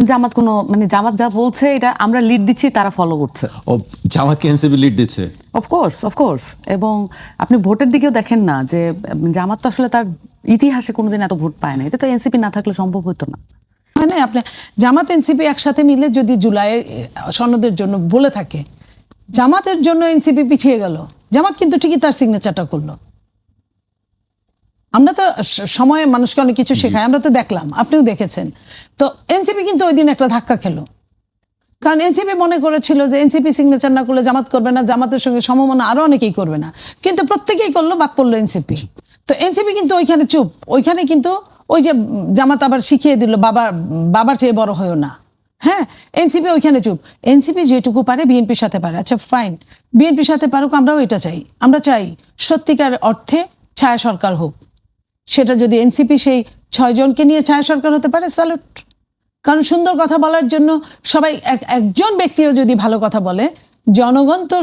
জামাত কোনো মানে জামাত যা বলছে এটা আমরা লিড দিচ্ছি, তারা ফলো করছে। ও জামাতকে এনসিপি লিড দিচ্ছে, অফকোর্স। এবং আপনি ভোটের দিকেও দেখেন না যে জামাত তো আসলে তার ইতিহাসে কোনোদিন এত ভোট পায় না, এটা তো এনসিপি না থাকলে সম্ভব হতো না। মানে আপনি জামাত এনসিপি একসাথে মিলে যদি জুলাই সনদের জন্য বলে থাকে, জামাতের জন্য এনসিপি পিছিয়ে গেল, জামাত কিন্তু ঠিকই তার সিগনেচারটা করলো। আমরা তো সময়ে মানুষকে অনেক কিছু শেখাই, আমরা তো দেখলাম, আপনিও দেখেছেন। তো এনসিপি কিন্তু ওই দিন একটা ধাক্কা খেলো, কারণ এনসিপি মনে করেছিল যে এনসিপি সিগনেচার না করলে জামাত করবে না, জামাতের সঙ্গে সমমনা আরো অনেকেই করবে না, কিন্তু প্রত্যেকেই করলো, বাদ পড়লো এনসিপি। তো এনসিপি কিন্তু ওইখানে চুপ, ওইখানে কিন্তু ওই যে জামাত আবার শিখিয়ে দিল বাবার চেয়ে বড় হয়েও না। হ্যাঁ, এনসিপি ওইখানে চুপ। এনসিপি যেটুকু পারে বিএনপির সাথে পারে, আচ্ছা ফাইন, বিএনপির সাথে পারুক, আমরাও এটা চাই। আমরা চাই সত্যিকার অর্থে ছায়া সরকার হোক। সেটা যদি এনসিপি সেই 6 জনকে নিয়ে ছায়া সরকার হতে পারে, স্যালুট। কারণ সুন্দর কথা বলার জন্য সবাই, একজন ব্যক্তিও যদি ভালো কথা বলে, জনগণ তো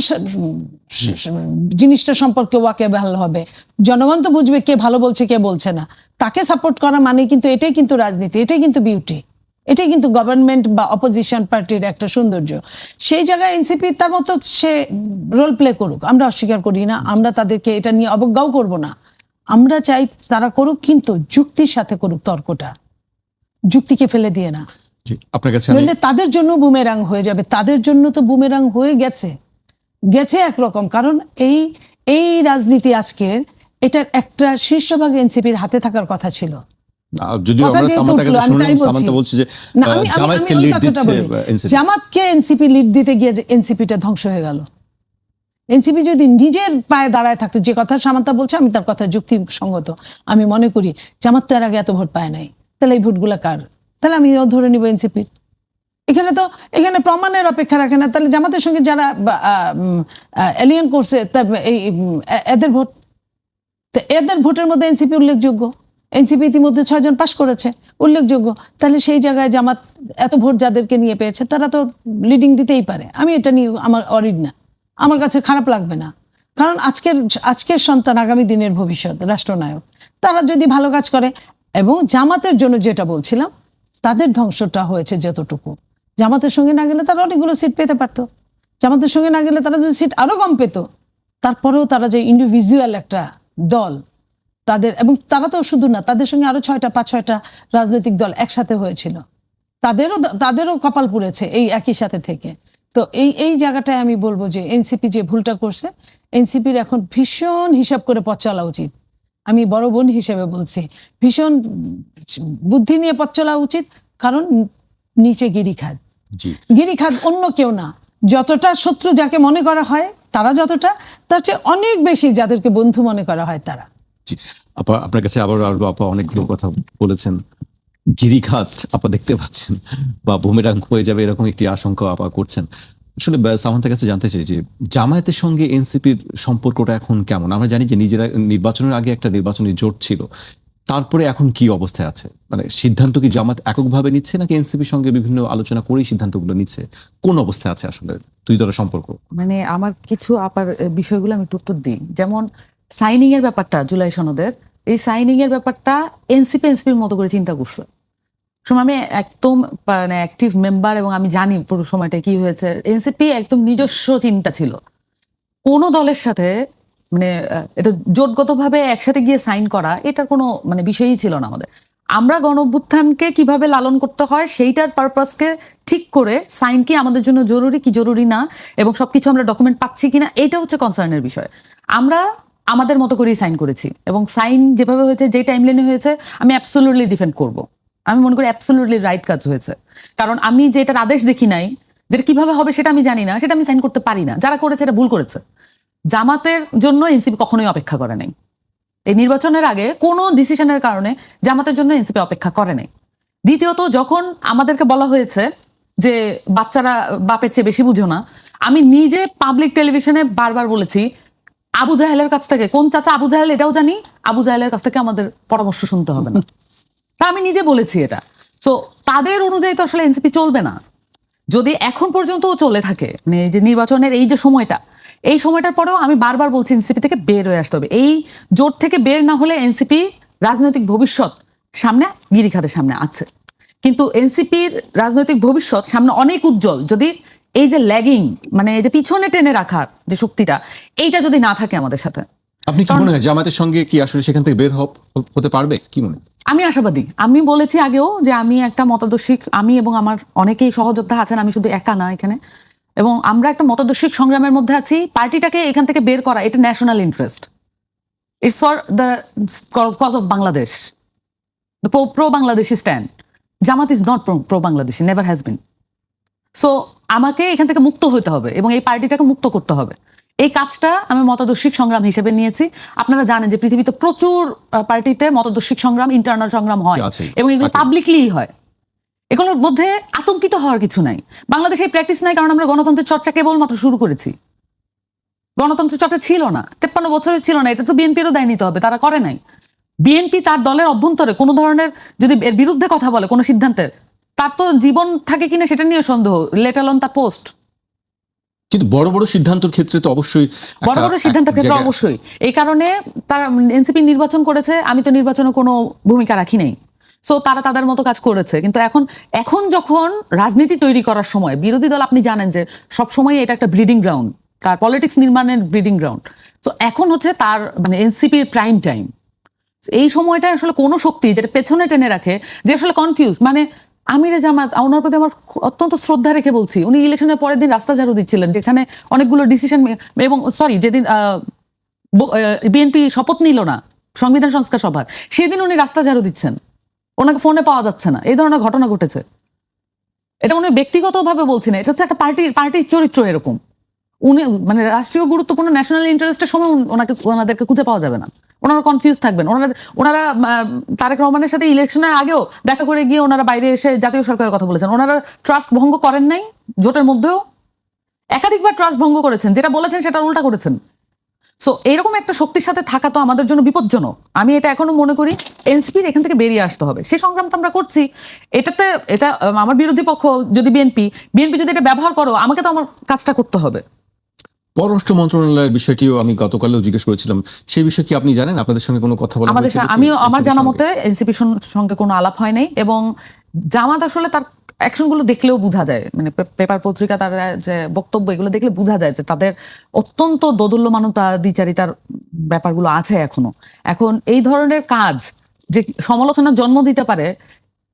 জিনিসটা সম্পর্কে ওয়াকিবহাল হবে, জনগণ তো বুঝবে কে ভালো বলছে কে বলছে না। তাকে সাপোর্ট করা মানে কিন্তু এটাই কিন্তু রাজনীতি, এটাই কিন্তু বিউটি, এটাই কিন্তু গভর্নমেন্ট বা অপোজিশন পার্টির একটা সৌন্দর্য। সেই জায়গায় এনসিপি তার মতো সে রোল প্লে করুক, আমরা অস্বীকার করি না, আমরা তাদেরকে এটা নিয়ে অবজ্ঞাও করব না। আমরা চাই তারা করুক, কিন্তু যুক্তির সাথে করুক, তর্কটা যুক্তিকে ফেলে দিয়ে না। আপনার কাছে নইলে তাদের জন্য বুমেরাং হয়ে যাবে। তাদের জন্য তো বুমেরাং হয়ে গেছে একরকম। কারণ এই রাজনীতি আজকের, এটার একটা শীর্ষভাগ এনসিপির হাতে থাকার কথা ছিল। যদিও আমরা সামান্তার কাছে শুনলাম, সামান্তা বলছে যে জামাতকে লিড দিচ্ছে এনসিপি। জামাতকে এনসিপি লিড দিতে গিয়ে এনসিপিটা ধ্বংস হয়ে গেল। এনসিপি যদি নিজের পায়ে দাঁড়ায় থাকতো, যে কথা সামান্তা বলছে আমি তার কথা যুক্তিসঙ্গত আমি মনে করি, জামাত তো এর আগে এত ভোট পায় নাই, তাহলে এই ভোটগুলা কার? তাহলে আমি ধরে নিব এনসিপির। এখানে প্রমাণের অপেক্ষা রাখে না। তাহলে জামাতের সঙ্গে যারা এলিয়েন করছে এদের ভোট, এদের ভোটের মধ্যে এনসিপি উল্লেখযোগ্য। এনসিপি ইতিমধ্যে 6 জন পাশ করেছে, উল্লেখযোগ্য। তাহলে সেই জায়গায় জামাত এত ভোট যাদেরকে নিয়ে পেয়েছে, তারা তো লিডিং দিতেই পারে। আমি এটা নিয়ে আমার অরিড না, আমার কাছে খারাপ লাগবে না। কারণ আজকের সন্তান আগামী দিনের ভবিষ্যৎ, রাষ্ট্রনায়ক। তারা যদি ভালো কাজ করে, এবং জামাতের জন্য যেটা বলছিলাম, তাদের ধ্বংসটা হয়েছে যতটুকু, জামাতের সঙ্গে না গেলে তারা অনেকগুলো সিট পেতে পারতো। জামাতের সঙ্গে না গেলে তারা যদি সিট আরো কম পেত, তারপরেও তারা যে ইন্ডিভিজুয়াল একটা দল, তাদের, এবং তারা তো শুধু না, তাদের সঙ্গে আরো 5-6টা রাজনৈতিক দল একসাথে হয়েছিল, তাদেরও কপাল পুড়েছে এই একই সাথে থেকে। তো এই জায়গাটায় আমি বলবো যে এনসিপি যে ভুলটা করছে, এনসিপির এখন ভীষণ হিসাব করে পথ চলা উচিত। আমি বড় বোন হিসেবে বলছি, ভীষণ বুদ্ধি নিয়ে পথ চলা উচিত। কারণ নিচে গিরিখাত, অন্য কেউ না। যতটা শত্রু যাকে মনে করা হয় তারা, যতটা তার চেয়ে অনেক বেশি যাদেরকে বন্ধু মনে করা হয় তারা। আপা, আপনার কাছে আবার আপা অনেকগুলো কথা বলেছেন। গিরিখাত আপা দেখতে পাচ্ছেন বা বুমেরাং হয়ে যাবে এরকম একটি আশঙ্কা আপা করছেন। আসলে সামান্তার কাছে জানতে চাই যে জামায়াতের সঙ্গে এনসিপির সম্পর্কটা এখন কেমন? আমরা জানি যে নিজেরা নির্বাচনের আগে একটা নির্বাচনী জোট ছিল, তারপরে এখন কি অবস্থায় আছে? মানে সিদ্ধান্ত কি জামাত এককভাবে নিচ্ছে, নাকি এনসিপির সঙ্গে বিভিন্ন আলোচনা করেই সিদ্ধান্তগুলো নিচ্ছে? কোন অবস্থায় আছে আসলে দুই দলের সম্পর্ক? মানে আমার কিছু আপার বিষয়গুলো আমি একটু উত্তর দিই। যেমন সাইনিং এর ব্যাপারটা, জুলাই সনদের এই সাইনিং এর ব্যাপারটা এনসিপির মতো করে চিন্তা করছে। সময় আমি একদম মানে অ্যাক্টিভ মেম্বার, এবং আমি জানি পুরো সময়টা কি হয়েছে। এনসিপি একদম নিজস্ব চিন্তা ছিল, কোনো দলের সাথে মানে এটা জোটগতভাবে একসাথে গিয়ে সাইন করা, এটা কোনো মানে বিষয়ই ছিল না আমাদের। আমরা গণঅভ্যুত্থানকে কিভাবে লালন করতে হয় সেইটার পারপাসকে ঠিক করে সাইন কি আমাদের জন্য জরুরি কি জরুরি না, এবং সবকিছু আমরা ডকুমেন্ট পাচ্ছি কিনা, এইটা হচ্ছে কনসার্নের বিষয়। আমরা আমাদের মতো করেই সাইন করেছি, এবং সাইন যেভাবে হয়েছে, যে টাইমলাইনে হয়েছে, আমি অ্যাবসলিউটলি ডিফেন্ড করব। আমি মনে করি অ্যাবসলিউটলি রাইট কাজ হয়েছে। কারণ আমি যেটার আদেশ দেখি নাই, যেটা কিভাবে হবে সেটা আমি জানি না, সেটা আমি সাইন করতে পারি না। যারা করেছে এটা ভুল করেছে। জামাতের জন্য এনসিপি কখনোই অপেক্ষা করে নাই। এই নির্বাচনের আগে কোনো ডিসিশনের কারণে জামাতের জন্য এনসিপি অপেক্ষা করে নাই। দ্বিতীয়ত, যখন আমাদেরকে বলা হয়েছে যে বাচ্চারা বাপের চেয়ে বেশি বুঝো না, আমি নিজে পাবলিক টেলিভিশনে বারবার বলেছি, আবু জাহেলের কাছ থেকে, কোন চাচা আবু জাহেল এটাও জানি, আবু জাহেলের কাছ থেকে আমাদের পরামর্শ শুনতে হবে না। তা আমি নিজে বলেছি এটা। তো তাদের অনুযায়ী তো আসলে এনসিপি চলবে না। যদি এখন পর্যন্তও চলে থাকে, মানে যে নির্বাচনের এই যে সময়টা, এই সময়টার পরেও আমি বারবার বলছি এনসিপি থেকে বের হয়ে আসতে হবে। এই জোট থেকে বের না হলে এনসিপি রাজনৈতিক ভবিষ্যৎ সামনে গিরিখাতের সামনে আছে। কিন্তু এনসিপির রাজনৈতিক ভবিষ্যৎ সামনে অনেক উজ্জ্বল যদি এই যে ল্যাগিং মানে এই যে পিছনে টেনে রাখার যে শক্তিটা এইটা যদি না থাকে আমাদের সাথে। আপনি কি মনে হয় জামায়াতের সঙ্গে কি আসলে সেখান থেকে বের হতে পারবে কি মনে হয়? আমি আশাবাদী। আমি বলেছি আগেও যে আমি একটা মতাদর্শিক, আমি এবং আমার অনেকেই সহযোদ্ধা আছেন, আমি শুধু একা না এখানে, এবং আমরা একটা মতাদর্শিক সংগ্রামের মধ্যে আছি। পার্টিটাকে এখান থেকে বের করা এটা national interest, it's for the cause of Bangladesh, the pro Bangladeshi stand. Jamaat is not pro Bangladeshi, never has been. So আমাকে এখান থেকে মুক্ত হতে হবে এবং এই পার্টিটাকে মুক্ত করতে হবে। এই কাজটা আমি মতাদর্শিক সংগ্রাম হিসেবে নিয়েছি। আপনারা জানেন যে পৃথিবীতে প্রচুর পার্টিতে মতাদর্শিক সংগ্রাম, ইন্টারনাল সংগ্রাম হয় এবং এগুলো পাবলিকলি হয়। এগুলোর মধ্যে আতঙ্কিত হওয়ার কিছু নাই। বাংলাদেশে এই প্র্যাকটিস নাই, কারণ আমরা গণতন্ত্রের চর্চা কেবলমাত্র শুরু করেছি। গণতন্ত্রের চর্চা ছিল না, 53 বছরের ছিল না। এটা তো বিএনপিরও দায় নিতে হবে, তারা করে নাই। বিএনপি তার দলের অভ্যন্তরে কোনো ধরনের যদি এর বিরুদ্ধে কথা বলে কোনো সিদ্ধান্তের, তার তো জীবন থাকে কিনা সেটা নিয়ে সন্দেহ, লেট অ্যালোন তার পোস্ট। কিন্তু বড় বড় সিদ্ধান্তের ক্ষেত্রে তো অবশ্যই বড় বড় সিদ্ধান্তের ক্ষেত্রে অবশ্যই। এই কারণে তারা এনসিপি নির্বাচন করেছে, আমি তো নির্বাচনে কোনো ভূমিকা রাখি নাই। সো তারা তাদের মতো কাজ করেছে। কিন্তু এখন যখন রাজনীতি তৈরি করার সময়, বিরোধী দল আপনি জানেন যে সবসময় এটা একটা ব্রিডিং গ্রাউন্ড, তার পলিটিক্স নির্মাণের ব্রিডিং গ্রাউন্ড। তো এখন হচ্ছে তার মানে এনসিপির প্রাইম টাইম। এই সময়টা আসলে কোনো শক্তি যেটা পেছনে টেনে রাখে, যে আসলে কনফিউজ, মানে আমিরে জামাত, ওনার প্রতি আমার অত্যন্ত শ্রদ্ধা রেখে বলছি, উনি ইলেকশনের পরের দিন রাস্তা ঝাড়ু দিচ্ছিলেন, যেখানে অনেকগুলো ডিসিশন, এবং যেদিন বিএনপি শপথ নিল না সংবিধান সংস্কার সভার, সেদিন উনি রাস্তা ঝাড়ু দিচ্ছেন, ওনাকে ফোনে পাওয়া যাচ্ছে না। এই ধরনের ঘটনা ঘটেছে। এটা উনি ব্যক্তিগতভাবে বলছি না, এটা হচ্ছে একটা পার্টির চরিত্র এরকম। উনি মানে রাষ্ট্রীয় গুরুত্বপূর্ণ ন্যাশনাল ইন্টারেস্টের সময় ওনাদেরকে খুঁজে পাওয়া যাবে না, ওনারা কনফিউজ থাকবেন। ওনারা তারেক রহমানের সাথে ইলেকশনের আগেও দেখা করে গিয়ে ওনারা বাইরে এসে জাতীয় সরকারের কথা বলেছেন। ওনারা ট্রাস্ট ভঙ্গ করেন নাই, জোটের মধ্যেও একাধিকবার ট্রাস্ট ভঙ্গ করেছেন, যেটা বলেছেন সেটা উল্টা করেছেন। সো এরকম একটা শক্তির সাথে থাকা তো আমাদের জন্য বিপজ্জনক। আমি এটা এখনো মনে করি এনসিপির এখান থেকে বেরিয়ে আসতে হবে। সেই সংগ্রামটা আমরা করছি। এটা আমার বিরোধী পক্ষ যদি বিএনপি যদি এটা ব্যবহার করো, আমাকে তো আমার কাজটা করতে হবে। পররাষ্ট্র মন্ত্রণালয়ের বিষয়টিও আমি গতকালও জিজ্ঞেস করেছিলাম, সেই বিষয়ে কি আপনি জানেন? আপনাদের সঙ্গে কোনো কথা বলা হয়েছিল? আমার জানা মতে এনসিপির সঙ্গে কোনো আলাপ হয় নাই, এবং জামাত আসলে তার অ্যাকশনগুলো দেখলেও বোঝা যায়, মানে পেপার পত্রিকা তার যে বক্তব্য এগুলো দেখলে বোঝা যায় যে তাদের অত্যন্ত দোদুল্যমানতা দ্বিচারিতার ব্যাপারগুলো আছে এখনো। এখন এই ধরনের কাজ যে সমালোচনার জন্ম দিতে পারে,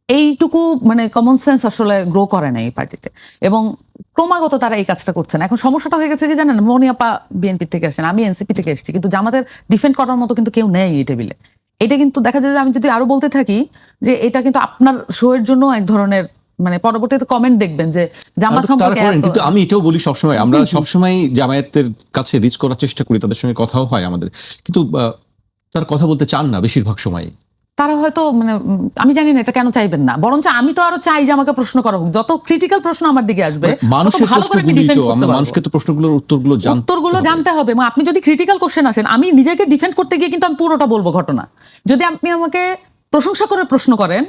এইটুকু মানে কমন সেন্স আসলে গ্রো করে না এই পার্টিতে, এবং ক্রমাগত তারা এই কাজটা করছেন। এখন সমস্যাটা হয়ে গেছে কি জানেন, মনিয়াপা বিএনপি থেকে আসছেন, আমি এনসিপি থেকে এসেছি, কিন্তু জামাতের ডিফেন্ড করার মতো কিন্তু কেউ নেই এই টেবিলে। এটা কিন্তু দেখা যায় যে আমি যদি আরো বলতে থাকি যে এটা কিন্তু আপনার শো এর জন্য এক ধরনের মানে পরবর্তীতে কমেন্ট দেখবেন যে জামাত সম্পর্কে। কিন্তু আমি এটাও বলি সবসময়, আমরা সবসময় জামায়াতের কাছে রিচ করার চেষ্টা করি, তাদের সঙ্গে কথাও হয় আমাদের, কিন্তু তারা কথা বলতে চান না বেশিরভাগ সময়। তারা হয়তো মানে আমি জানি না এটা কেন চাইবেন না, বরঞ্চ আমি তো আরো চাই যে আমাকে প্রশ্ন করা হোক। যত ক্রিটিক্যাল প্রশ্ন আমার দিকে আসবে, মানুষকে তো প্রশ্নগুলোর উত্তরগুলো জানতে হবে। এবং আপনি যদি ক্রিটিক্যাল কোশ্চেন আসেন, আমি নিজেকে ডিফেন্ড করতে গিয়ে কিন্তু আমি পুরোটা বলবো ঘটনা। যদি আপনি আমাকে প্রশংসা করে প্রশ্ন করেন,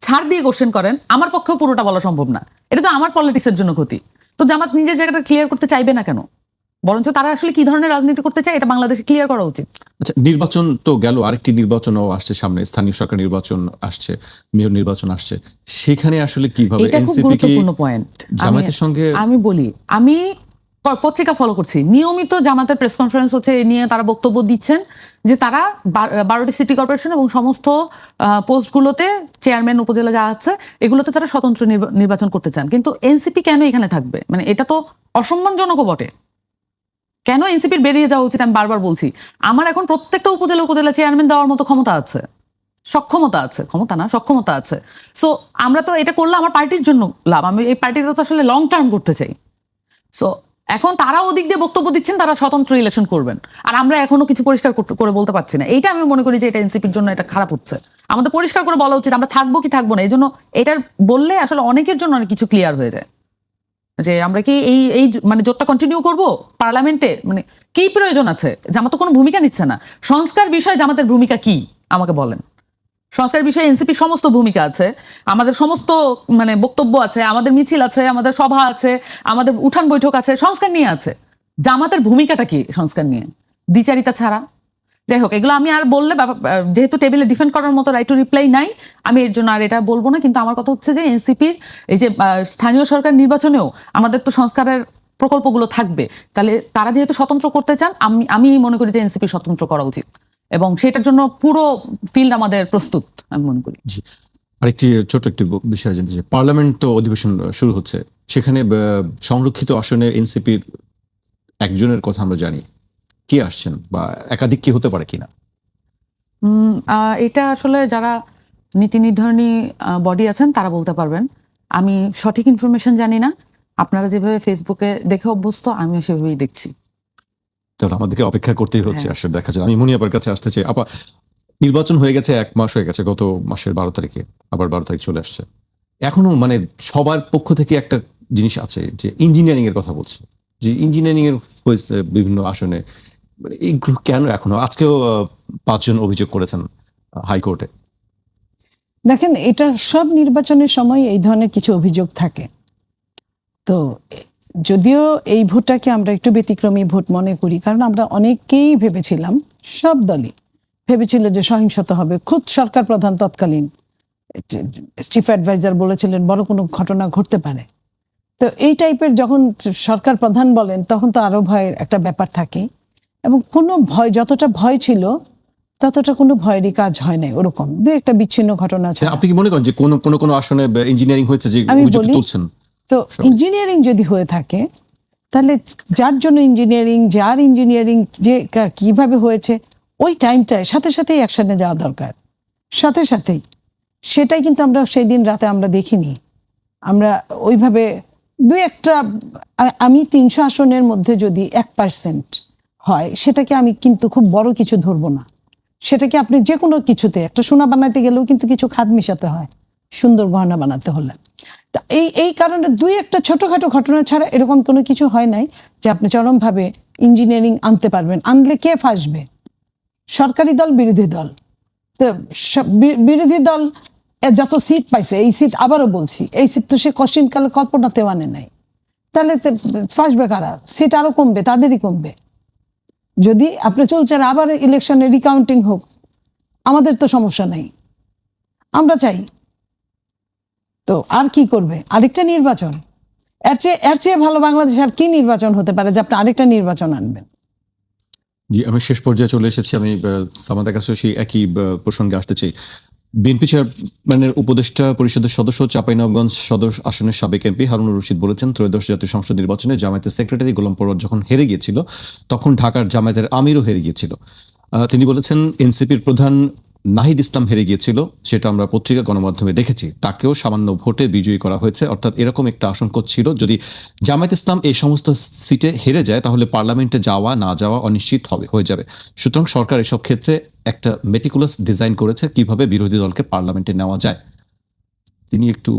ছাড় দিয়ে কোশ্চেন করেন, আমার পক্ষেও পুরোটা বলা সম্ভব না। এটা তো আমার পলিটিক্সের জন্য ক্ষতি। তো জামাত নিজের জায়গাটা ক্লিয়ার করতে চাইবে না কেন? বরঞ্চ তারা আসলে কি ধরনের রাজনীতি করতে চায় এটা বাংলাদেশে ক্লিয়ার করা উচিত। আচ্ছা, নির্বাচন তো গেল, আরেকটি নির্বাচনও আসছে সামনে, স্থানীয় সরকার নির্বাচন আসছে, মেয়র নির্বাচন আসছে। সেখানে আসলে কিভাবে এনসিপি কি জামায়াতের সঙ্গে? আমি বলি, আমি পত্রিকা ফলো করছি নিয়মিত, জামাতের প্রেস কনফারেন্স হচ্ছে, এ নিয়ে তারা বক্তব্য দিচ্ছেন যে তারা 12টি সিটি কর্পোরেশন এবং সমস্ত পোস্টগুলোতে চেয়ারম্যান উপজেলা যা আছে এগুলোতে তারা স্বতন্ত্র নির্বাচন করতে চান। কিন্তু এনসিপি কেন এখানে থাকবে? মানে এটা তো অসম্মানজনকও বটে। কেন এনসিপির বেরিয়ে যাওয়া উচিত? আমি বারবার বলছি, আমার এখন প্রত্যেকটা উপজেলা চেয়ারম্যান দেওয়ার মতো ক্ষমতা আছে, সক্ষমতা আছে। সো আমরা তো এটা করলে আমার পার্টির জন্য লাভ, আমি এই পার্টিতে তো আসলে লং টার্ম করতে চাই। সো এখন তারা ওদিক দিয়ে বক্তব্য দিচ্ছেন তারা স্বতন্ত্র ইলেকশন করবেন, আর আমরা এখনো কিছু পরিষ্কার করে বলতে পারছি না। এইটা আমি মনে করি যে এটা এনসিপির জন্য এটা খারাপ হচ্ছে। আমাদের পরিষ্কার করে বলা উচিত আমরা থাকবো কি থাকবো না। এই জন্য এটার বললে আসলে অনেকের জন্য অনেক কিছু ক্লিয়ার হয়ে যায় যে আমরা কি এই মানে জোটটা কন্টিনিউ করব পার্লামেন্টে, মানে কি প্রয়োজন আছে? জামাত তো কোনো ভূমিকা নিচ্ছে না। সংস্কার বিষয়ে জামাতের ভূমিকা কি আমাকে বলেন। সংস্কার বিষয়ে এনসিপির সমস্ত ভূমিকা আছে, আমাদের সমস্ত মানে বক্তব্য আছে, আমাদের মিছিল আছে, আমাদের সভা আছে, আমাদের উঠান বৈঠক আছে, সংস্কার নিয়ে আছে। জামাতের ভূমিকাটা কি সংস্কার নিয়ে? দ্বিচারিতা ছাড়া। যাই হোক, এগুলো আমি আর বললে যেহেতু টেবিলে ডিফেন্ড করার মতো রাইট টু রিপ্লাই নাই, আমি এর জন্য আর এটা বলবো না। কিন্তু আমার কথা হচ্ছে যে এনসিপির এই যে স্থানীয় সরকার নির্বাচনেও আমাদের তো সংস্কারের প্রকল্পগুলো থাকবে, তাহলে তারা যেহেতু স্বতন্ত্র করতে চান, আমি মনে করি যে এনসিপি স্বতন্ত্র করা উচিত এবং সেটার জন্য পুরো ফিল্ড আমাদের প্রস্তুত আমি মনে করি। জি, আরেকটি ছোট একটি বিষয় জানতে চাই, পার্লামেন্ট তো অধিবেশন শুরু হচ্ছে, সেখানে সংরক্ষিত আসনে এনসিপির একজনের কথা আমরা জানি, কে আসছেন বা একাধিক কি হতে পারে কিনা? এটা আসলে যারা নীতি নির্ধারণী বডি আছেন তারা বলতে পারবেন, আমি সঠিক ইনফরমেশন জানি না। আপনারা যেভাবে ফেসবুকে দেখে অভ্যস্ত, আমিও সেভাবেই দেখছি। তাহলে আমাদেরকে অপেক্ষা করতেই হচ্ছে আসলে দেখা যায়। আমি মুনি আপার কাছে আসতে চাই। আপা, নির্বাচন হয়ে গেছে, 1 মাস হয়ে গেছে, গত মাসের 12 তারিখে, আবার 12 তারিখ চলে আসছে। এখনো মানে সবার পক্ষ থেকে একটা জিনিস আছে যে ইঞ্জিনিয়ারিং এর কথা বলছে, যে ইঞ্জিনিয়ারিং এর হয়েছে বিভিন্ন আসনে, মানে এইগুলো কেন এখনো? আজকেও 5 জন অভিযোগ করেছেন হাইকোর্টে। দেখেন, এটা সব নির্বাচনের সময় এই ধরনের কিছু অভিযোগ থাকে। তো যদিও এই ভোটটাকে আমরা একটু ব্যতিক্রমী ভোট মনে করি, কারণ আমরা অনেকেই ভেবেছিলাম, সব দলই ভেবেছিল যে সহিংসতা হবে। খুদ সরকার প্রধান তৎকালীন চিফ অ্যাডভাইজার বলেছিলেন বড় কোনো ঘটনা ঘটতে পারে। তো এই টাইপের যখন সরকার প্রধান বলেন, তখন তো আরো ভয়ের একটা ব্যাপার থাকে, এবং কোনো ভয়, যতটা ভয় ছিল ততটা কোনো ভয়েরই কাজ হয় নাই। ওরকম দু একটা বিচ্ছিন্ন ঘটনা ছাড়া। আপনি কি মনে করেন যে কোন আসনে ইঞ্জিনিয়ারিং হয়েছে যে আমি অভিযোগ বলি, তুলছেন? তো ইঞ্জিনিয়ারিং যদি হয়ে থাকে, তাহলে যার জন্য ইঞ্জিনিয়ারিং যে কিভাবে হয়েছে, ওই টাইমটায় সাথে সাথেই অ্যাকশনে যাওয়া দরকার, সাথে সাথেই। সেটাই কিন্তু আমরা সেই দিন রাতে আমরা দেখিনি। আমরা ওইভাবে দু একটা, আমি 300 আসনের মধ্যে যদি 1% হয়, সেটাকে আমি কিন্তু খুব বড় কিছু ধরবো না। সেটাকে আপনি যে কোনো কিছুতে, একটা সোনা বানাতে গেলেও কিন্তু কিছু খাদ মিশাতে হয় সুন্দর গহনা বানাতে হলে। তা এই কারণে দুই একটা ছোটখাটো ঘটনা ছাড়া এরকম কোনো কিছু হয় নাই যে আপনি চরমভাবে ইঞ্জিনিয়ারিং আনতে পারবেন। আনলে কে ফাঁসবে? সরকারি দল, বিরোধী দল। তো বিরোধী দল যত সিট পাইছে, এই সিট আবারও বলছি, এই সিট তো সে কশিনকালে কল্পনাতেও আনে নাই। তাহলে ফাঁসবে কারা? সিট আরো কমবে, তাদেরই কমবে। যদি আপনি চলছেন আবার ইলেকশনে রিকাউন্টিং হোক, আমাদের তো সমস্যা নাই, আমরা চাই। তো আর কি করবে? আরেকটা নির্বাচন, এর চেয়ে ভালো বাংলাদেশ আর কি নির্বাচন হতে পারে যে আপনি আরেকটা নির্বাচন আনবেন? জি, আমি শেষ পর্যায়ে চলে এসেছি। আমি সামাদের কাছে সেই একই প্রসঙ্গে আসতে চাই। বিএনপি চেয়ারম্যানের উপদেষ্টা পরিষদের সদস্য, চাঁপাইনবাবগঞ্জ সদর আসনের সাবেক এমপি হারুনুর রশিদ বলেছেন, ত্রয়োদশ জাতীয় সংসদ নির্বাচনে জামায়াতের সেক্রেটারি গোলাম পরোয়ার যখন হেরে গিয়েছিল, তখন ঢাকার জামায়াতের আমিরও হেরে গিয়েছিল। তিনি বলেছেন এনসিপির প্রধান নাহিদ ইসলাম হেরে গিয়েছিল, সেটা আমরা পত্রিকা গণমাধ্যমে দেখেছি, তাকেও সামান্য ভোটে বিজয়ী করা হয়েছে। অর্থাৎ এরকম একটা আশঙ্কা ছিল, যদি জামায়াত ইসলাম এই সমস্ত সিটে হেরে যায়, তাহলে পার্লামেন্টে যাওয়া না যাওয়া অনিশ্চিত হয়ে যাবে। সুতরাং সরকার এসব ক্ষেত্রে একটা মেটিকুলাস ডিজাইন করেছে কিভাবে বিরোধী দলকে পার্লামেন্টে নেওয়া যায়। তিনি একটু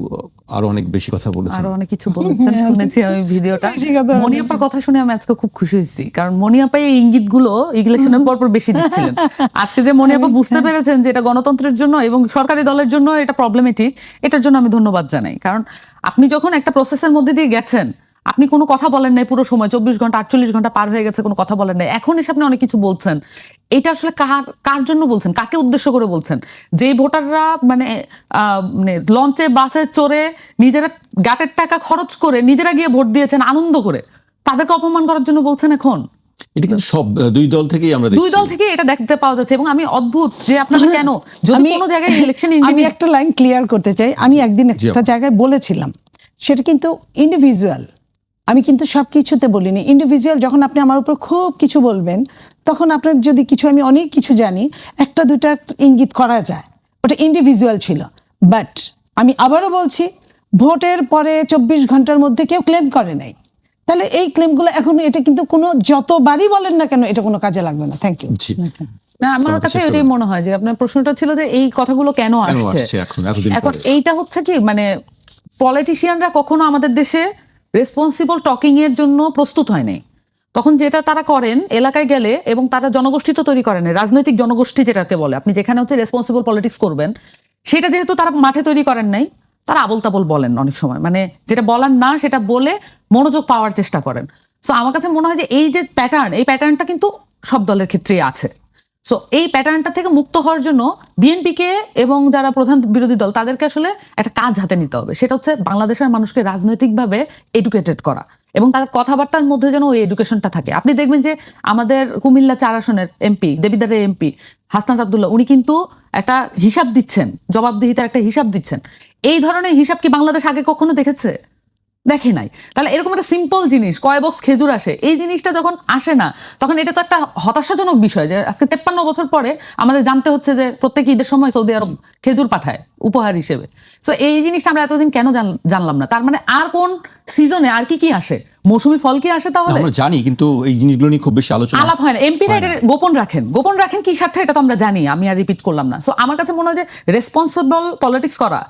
আরো অনেক বেশি কথা বলেছেন, আরো অনেক কিছু বলেছেন, শুনেছি আমি ভিডিওটা। বেশি কথা মনিয়াপার কথা শুনে আমি আজকে খুব খুশি হয়েছি, কারণ মনিয়াপা এই ইঙ্গিতগুলো ইলেকশনের পর বেশি দিচ্ছিলেন। আজকে যে মনিয়াপা বুঝতে পেরেছেন যে এটা গণতন্ত্রের জন্য এবং সরকারি দলের জন্য এটা প্রবলেমেটিক, এটার জন্য আমি ধন্যবাদ জানাই। কারণ আপনি যখন একটা প্রসেসের মধ্যে দিয়ে গেছেন, আপনি কোনো কথা বলেন নাই পুরো সময়, 24 ঘন্টা 48 ঘন্টা পার হয়ে গেছে, কোনো কথা বলেন নাই, এখন এসে আপনি অনেক কিছু বলছেন। এটা আসলে কার জন্য বলছেন, কাকে উদ্দেশ্য করে বলছেন? যেই ভোটাররা মানে লঞ্চে বাসে চড়ে নিজেরা গাটের টাকা খরচ করে নিজেরা গিয়ে ভোট দিয়েছেন আনন্দ করে, তাদেরকে অপমান করার জন্য বলছেন এখন? এটা কিন্তু সব দুই দল থেকেই আমরা দুই দেখছি। দল থেকে এটা দেখতে পাওয়া যাচ্ছে। এবং আমি অদ্ভুত যে আপনারা কেন, যদি কোনো জায়গায় ইলেকশন আমি একটা লাইন ক্লিয়ার করতে চাই। আমি একদিন একটা জায়গায় বলেছিলাম, সেটা কিন্তু ইন্ডিভিজুয়াল, আমি কিন্তু সব কিছুতে বলিনি। ইন্ডিভিজুয়াল যখন আপনি আমার উপর খুব কিছু বলবেন, তখন আপনার যদি কিছু, আমি অনেক কিছু জানি, একটা দুটা ইঙ্গিত করা যায়, ওটা ইন্ডিভিজুয়াল ছিল। বাট আমি আবারও বলছি, ভোটের পরে 24 ঘন্টার মধ্যে কেউ ক্লেম করে নাই, তাহলে এই ক্লেমগুলো এখন, এটা কিন্তু কোনো, যতবারই বলেন না কেন, এটা কোনো কাজে লাগবে না। Thank you. জি, না, আমার কাছে এটাই মনে হয় যে আপনার প্রশ্নটা ছিল যে এই কথাগুলো কেন আসছে এখন। এইটা হচ্ছে কি, মানে পলিটিশিয়ানরা কখনো আমাদের দেশে রেসপন্সিবল টকিং এর জন্য প্রস্তুত হয় নাই। তখন যেটা তারা করেন, এলাকায় গেলে, এবং তারা জনগোষ্ঠী তো তৈরি করেন, রাজনৈতিক জনগোষ্ঠী যেটাকে বলে, আপনি যেখানে হচ্ছে রেসপন্সিবল পলিটিক্স করবেন, সেটা যেহেতু তারা মাঠে তৈরি করেন নাই, তারা আবল তাবল বলেন অনেক সময়, মানে যেটা বলার না সেটা বলে মনোযোগ পাওয়ার চেষ্টা করেন। সো আমার কাছে মনে হয় যে এই যে প্যাটার্ন, এই প্যাটার্নটা কিন্তু সব দলের ক্ষেত্রেই আছে। সো এই প্যাটার্নটা থেকে মুক্ত হওয়ার জন্য বিএনপিকে এবং যারা প্রধান বিরোধী দল তাদেরকে আসলে একটা কাজ হাতে নিতে হবে, সেটা হচ্ছে বাংলাদেশের মানুষকে রাজনৈতিকভাবে এডুকেটেড করা এবং তাদের কথাবার্তার মধ্যে যেন ওই এডুকেশনটা থাকে। আপনি দেখবেন যে আমাদের কুমিল্লা 4 আসনের এমপি, দেবিদ্বারের এমপি হাসনাত আব্দুল্লাহ, উনি কিন্তু একটা হিসাব দিচ্ছেন, জবাবদিহিতার একটা হিসাব দিচ্ছেন। এই ধরনের হিসাব কি বাংলাদেশ আগে কখনো দেখেছে? দেখে নাই। তাহলে এরকম একটা সিম্পল জিনিস, কয় বক্স খেজুর আসে, এই জিনিসটা যখন আসে না, তখন এটা তো একটা হতাশাজনক বিষয় যে আজকে 53 বছর পরে আমাদের জানতে হচ্ছে যে প্রত্যেক ঈদের সময় সৌদি আরব খেজুর পাঠায় উপহার হিসেবে। সো এই জিনিসটা আমরা এতদিন কেন জানলাম না? তার মানে আর কোন সিজনে আর কি কি আসে? মৌসুমী ফল কি আসে? তাহলে আমরা জানি, কিন্তু এই জিনিসগুলো নিয়ে খুব বেশি আলোচনা আলাপ হয় না। এমপিরা এটা গোপন রাখেন কি স্বার্থে, এটা তো আমরা জানি, আমি আর রিপিট করলাম না। সো আমার কাছে মনে হয় যে রেসপন্সিবল পলিটিক্স করা,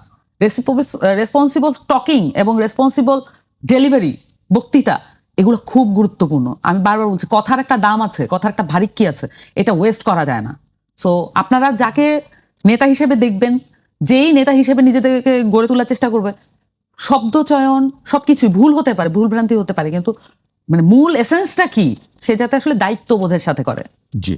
রেসপন্সিবল টকিং এবং রেসপন্সিবল ডেলিভারি, বক্তৃতা, এগুলো খুব গুরুত্বপূর্ণ। আমি বারবার বলছি, কথার একটা দাম আছে, কথার একটা ভারিক্কি আছে, এটা ওয়েস্ট করা যায় না। সো আপনারা যাকে নেতা হিসেবে দেখবেন, যেই নেতা হিসেবে নিজেদেরকে গড়ে তোলার চেষ্টা করবে, শব্দ চয়ন সবকিছুই ভুল হতে পারে, ভুল ভ্রান্তি হতে পারে, কিন্তু মানে মূল এসেন্সটা কি সে যাতে আসলে দায়িত্ববোধের সাথে করে। জি।